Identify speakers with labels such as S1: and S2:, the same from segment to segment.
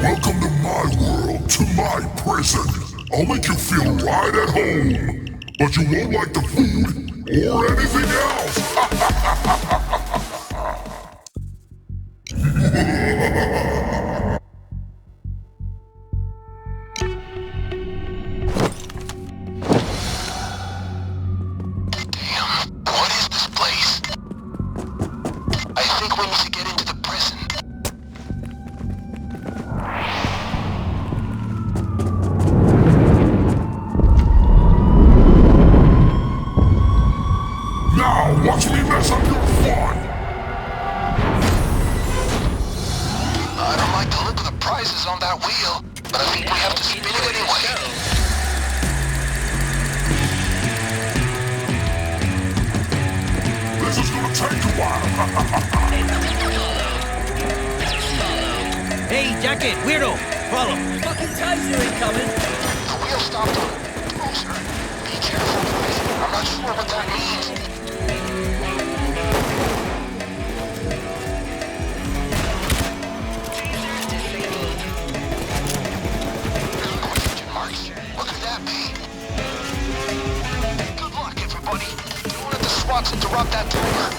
S1: Welcome to my world, to my prison. I'll make you feel right at home. But you won't like the food or anything else. Watch me mess up your fun!
S2: I don't like the look of the prizes on that wheel, but I think we have to spin it anyway.
S1: This is gonna take a while.
S3: Hey, Jacket, weirdo! Follow!
S4: Fucking taser incoming!
S2: The wheel stopped on closer. Be careful, guys. I'm not sure what that means. Watch interrupt that timer.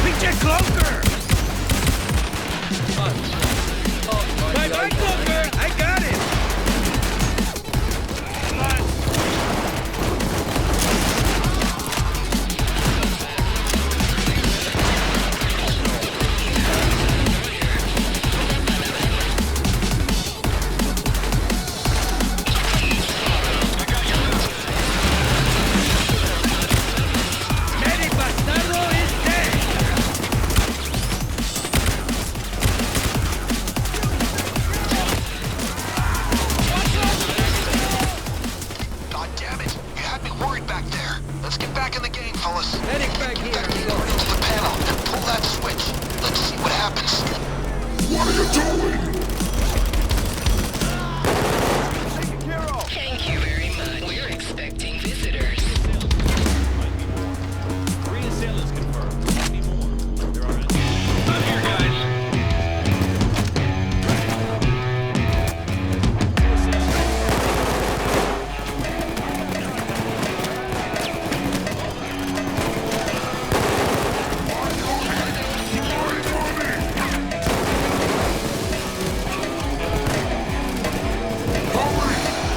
S3: Pinche cloaker!
S4: Oh,
S3: Bye bye, cloaker! I got it! Medic bastardo is dead!
S2: God damn it! You had me worried back there. Let's get back in the game, fellas.
S3: Medic back here!
S2: Back into the panel and pull that switch. Let's see what happens.
S1: What are you doing?
S5: Thank you very much. We're expecting visitors.
S3: Three assailants confirmed. Might be more. There are not here, guys.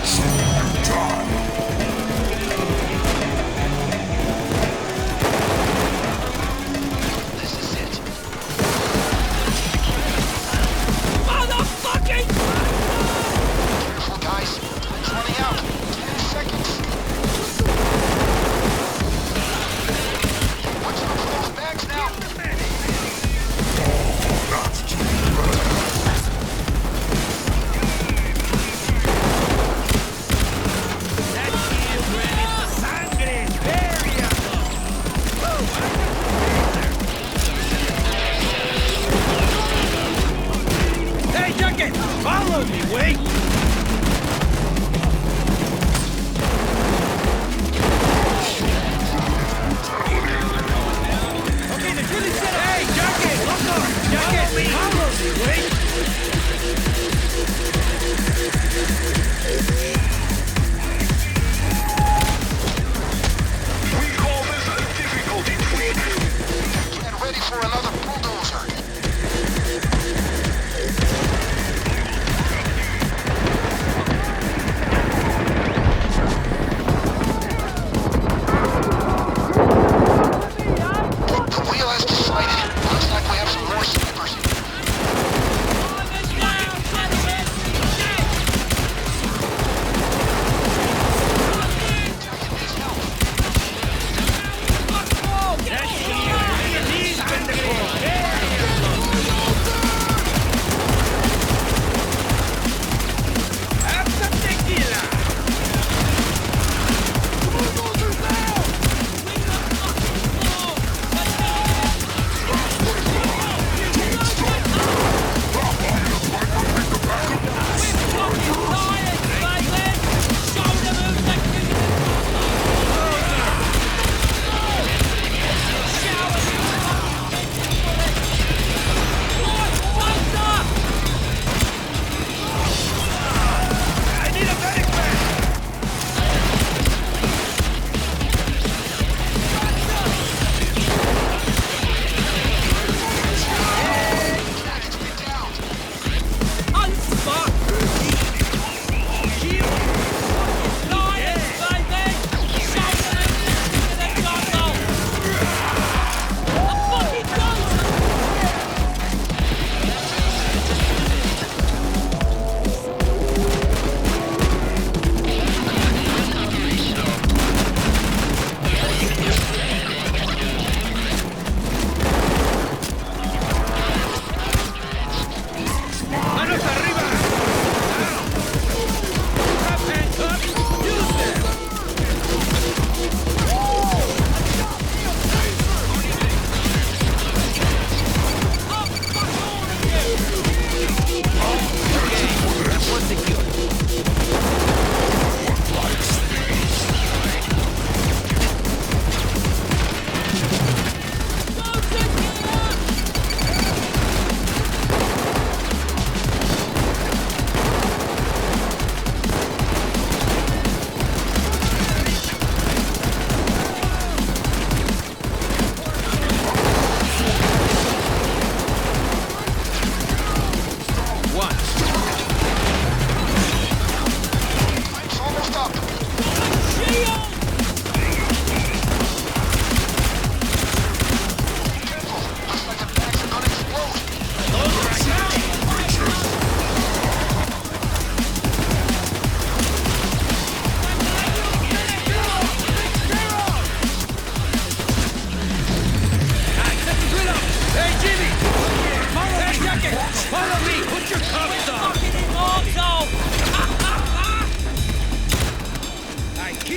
S1: Soon you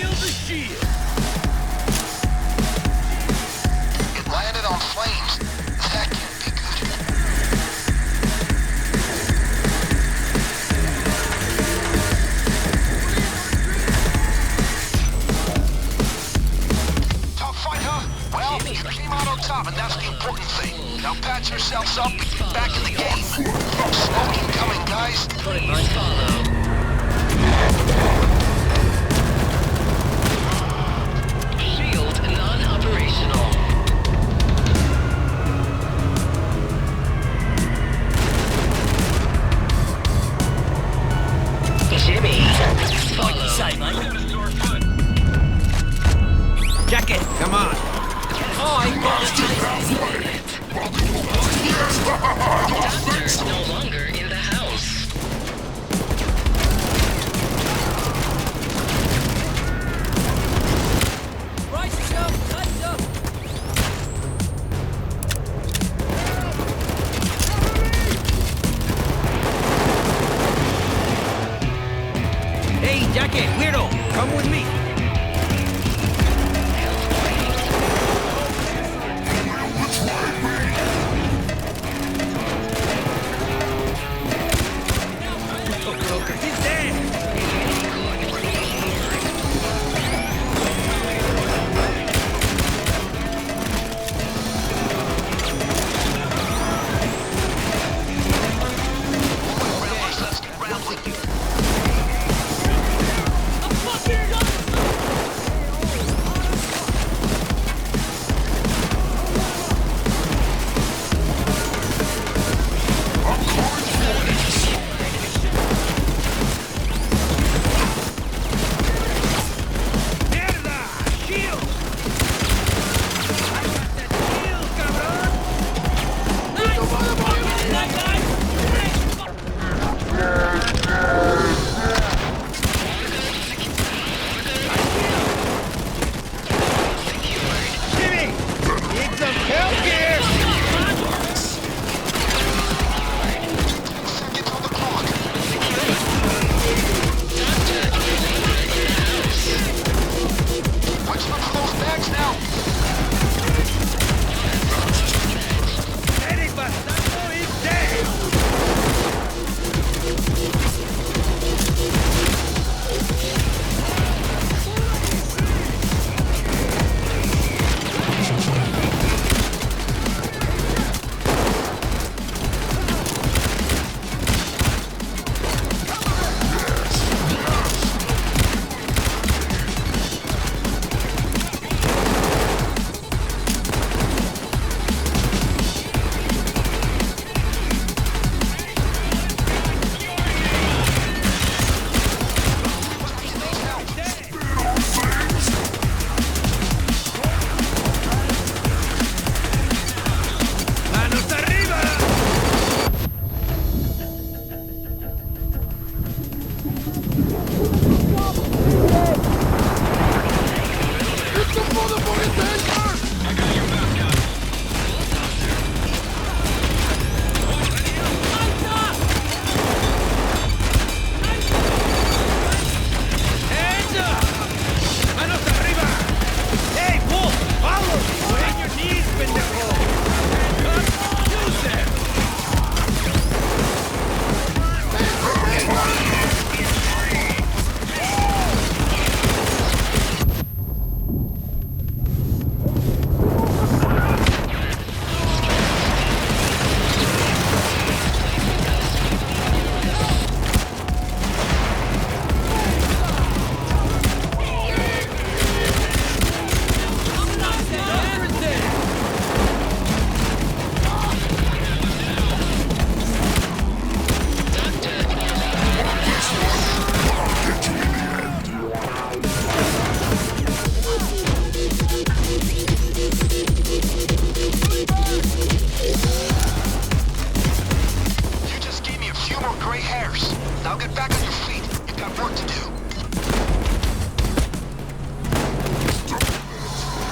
S3: Kill the shield.
S2: It landed on flames. That can't be good. Tough fight, huh? Well, you came out on top, and that's the important thing. Now patch yourselves up and get back in the game. Smoke incoming, guys.
S5: Please follow. Shield non-operational. Jimmy, follow.
S3: Jacket, come on.
S5: Oh, I got Doctor no longer in the house.
S4: Rise yourself, rise up.
S3: Hey, Jacket, weirdo, come with me. He's dead.
S2: Let's get rambling.
S3: Mierda, shield. I got that shield, cabrón. Jimmy, need some help here.
S2: Seconds on the clock. Watch out for those bags now.
S3: Eddie Bastardo is dead. ¡Manos arriba! Hands up! ¡Manos arriba! Hey, Wolf! Follow! Bend your knees, pendejo! Use them!
S2: You just gave me a few more gray hairs. Now get back on your feet. You've got work to do.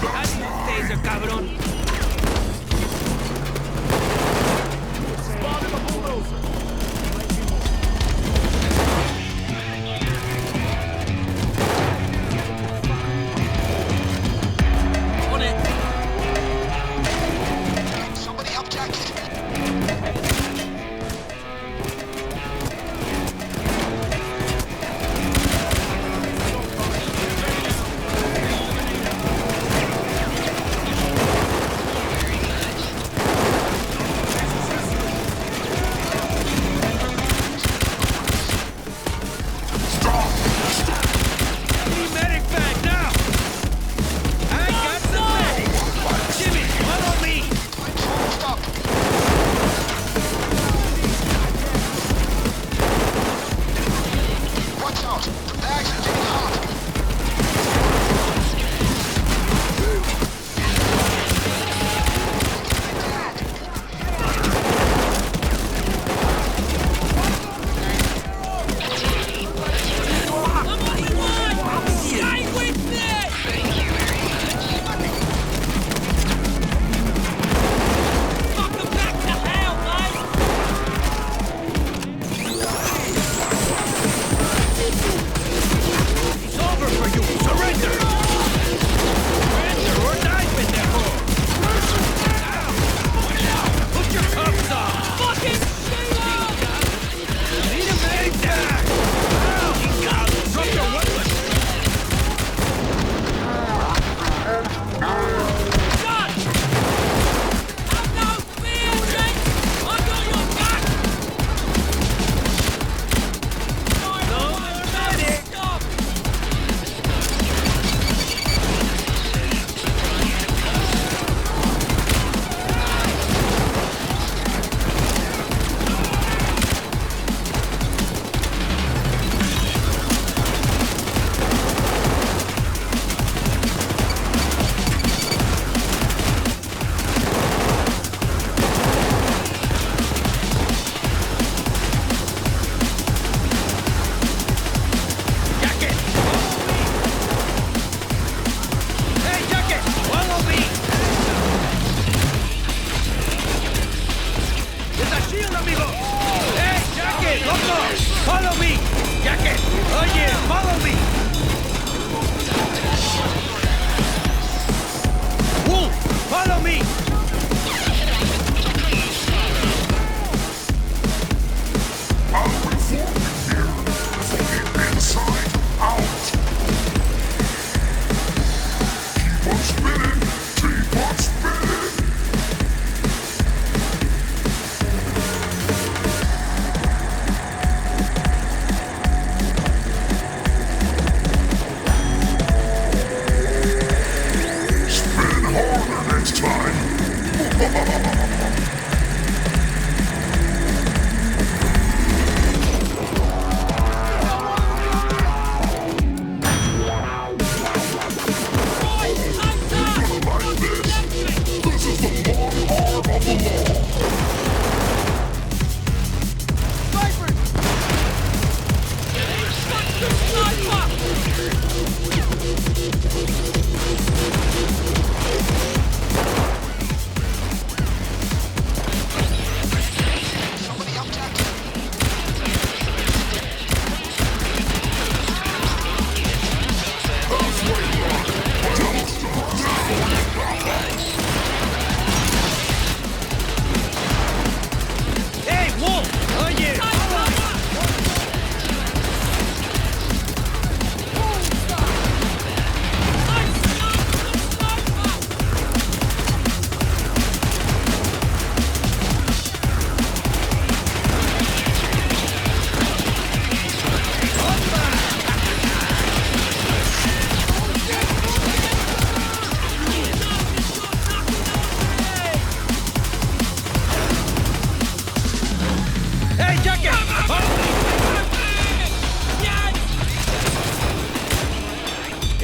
S3: Haz un taser, cabrón!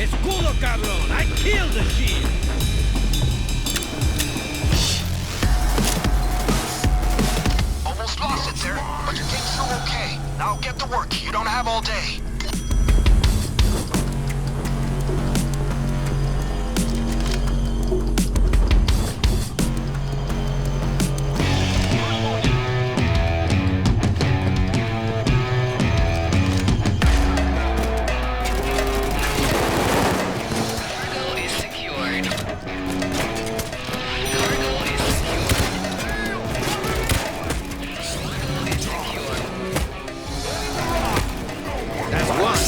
S3: Escudo, cabrón! I killed the shit!
S2: Almost lost it there, but your game's still okay. Now get to work. You don't have all day.
S5: Cargo is secured. Cargo is secured. Cargo is secured.
S3: That's one.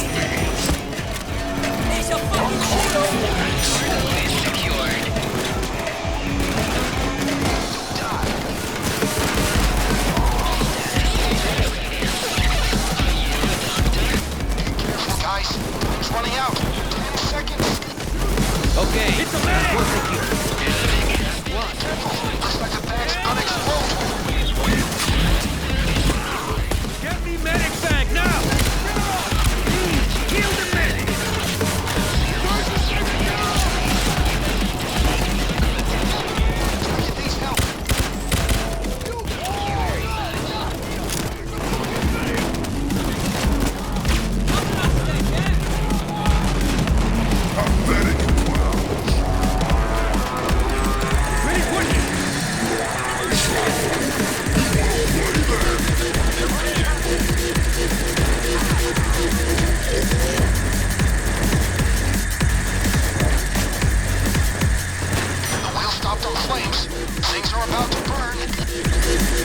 S4: He's a fucking hero.
S5: Cargo is secured.
S2: Careful, guys. Time's running out. 10 seconds.
S3: Okay. It's a man!
S2: Looks like the bag's gonna explode.
S3: Get me medic bag now! Kill the medic!
S2: It needs help.
S1: Pathetic clown.
S3: Ready for it!
S2: The wheel stopped on flames. Things are about to burn.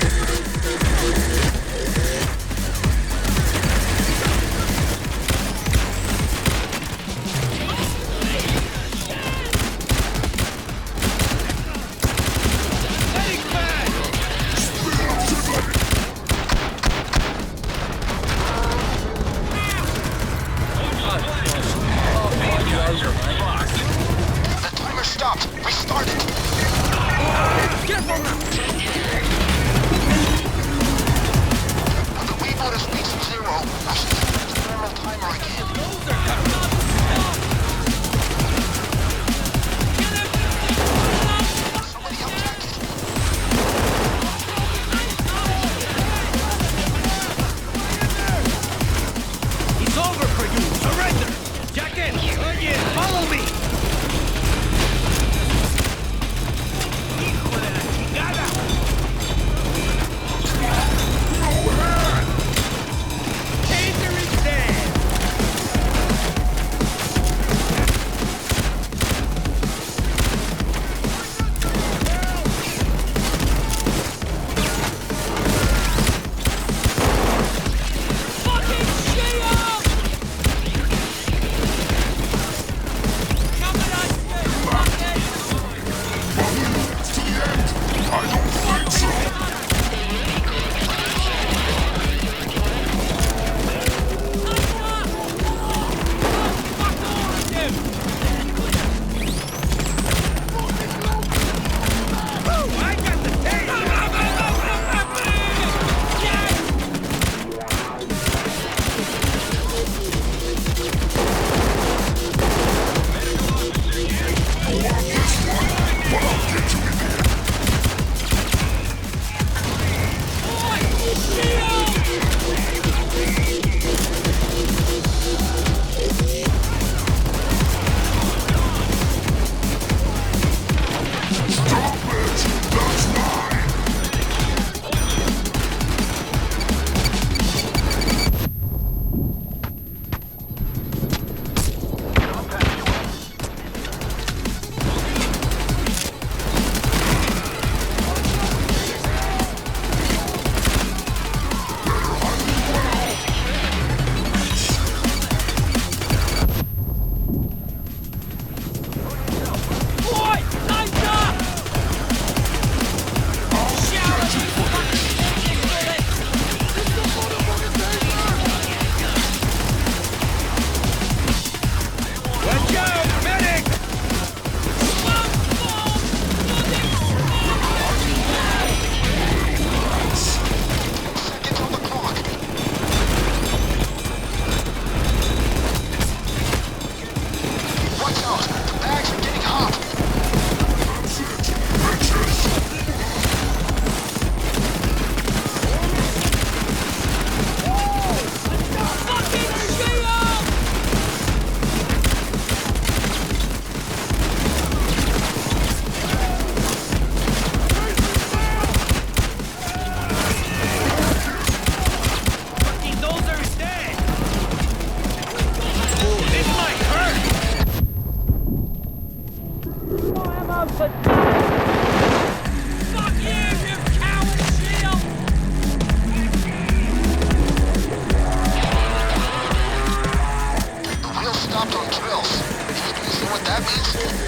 S3: Medic bag!
S2: The timer stopped. Restart it.
S3: Careful now!
S2: out. The bags are getting hot.
S1: That's it, bitches!
S4: Fucking shield!
S3: Fucking dozer's dead! Ooh, this might hurt!
S4: Fuck you, you coward shield!
S2: The wheel stopped on drills. You see what that means?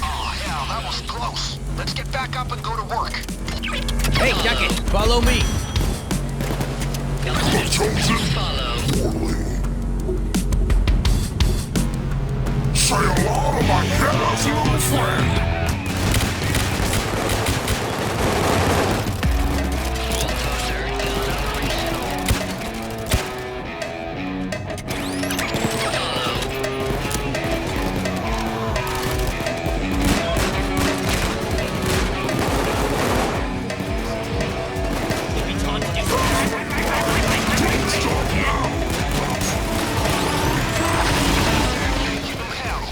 S2: Oh, hell, that was close. Let's get back up and go to work.
S3: Hey, Jacket, follow me.
S1: Chosen poorly. Say hello to my careless little friend!
S3: Give me time to do
S2: Give him hell.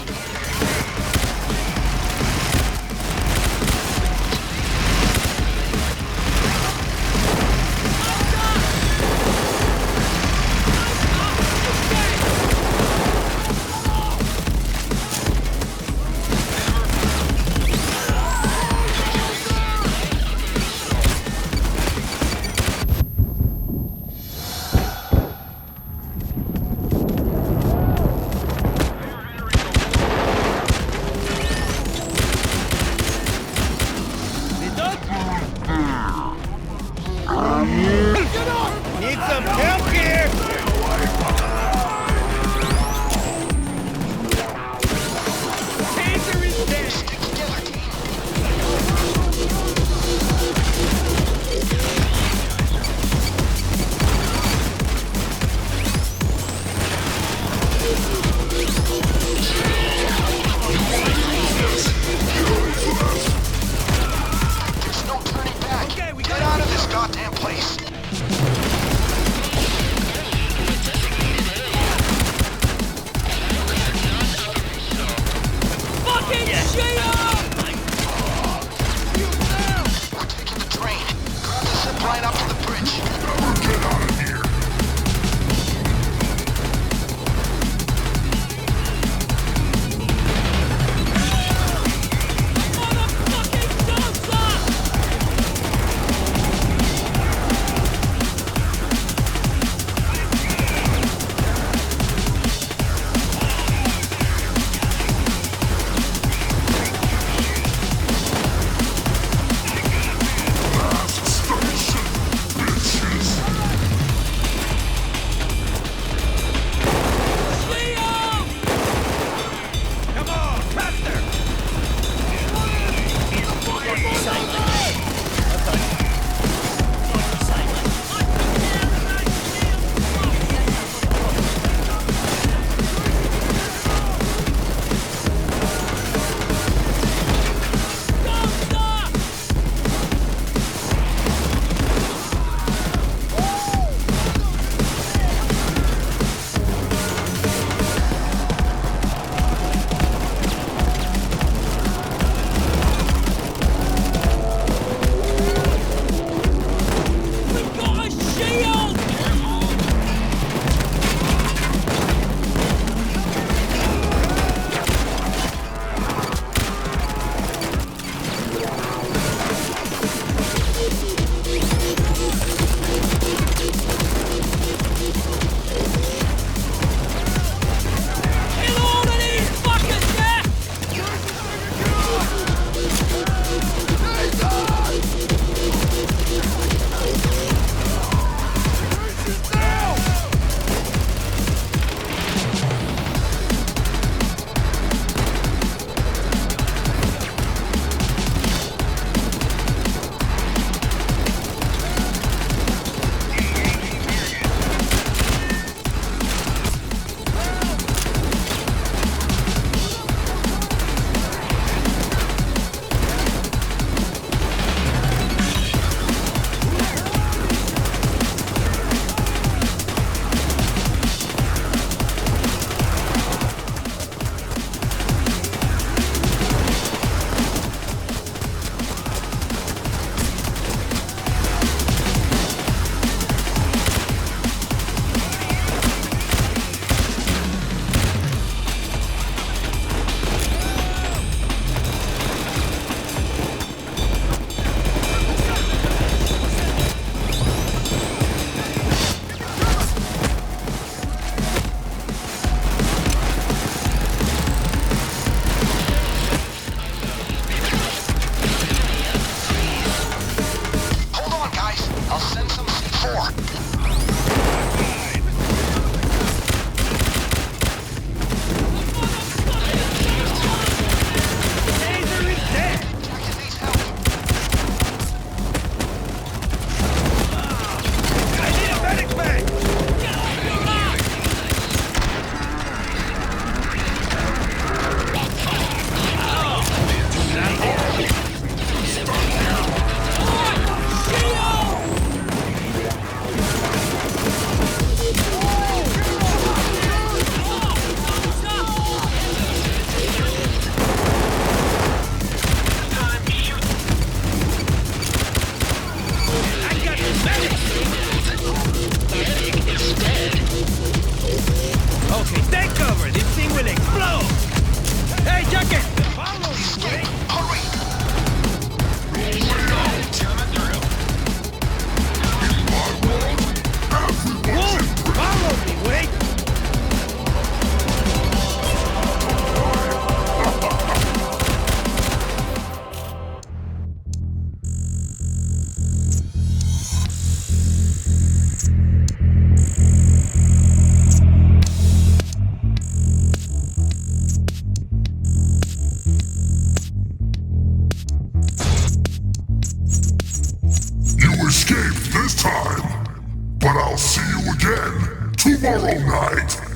S1: tomorrow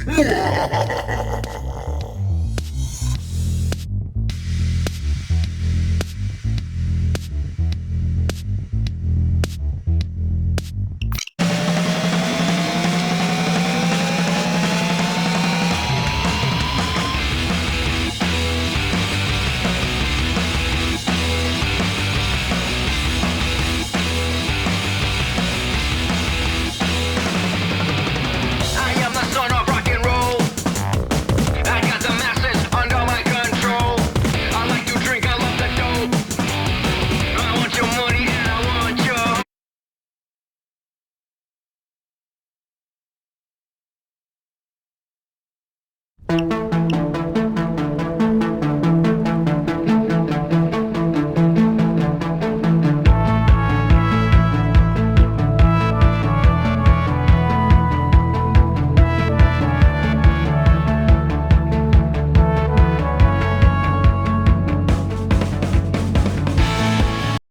S1: night.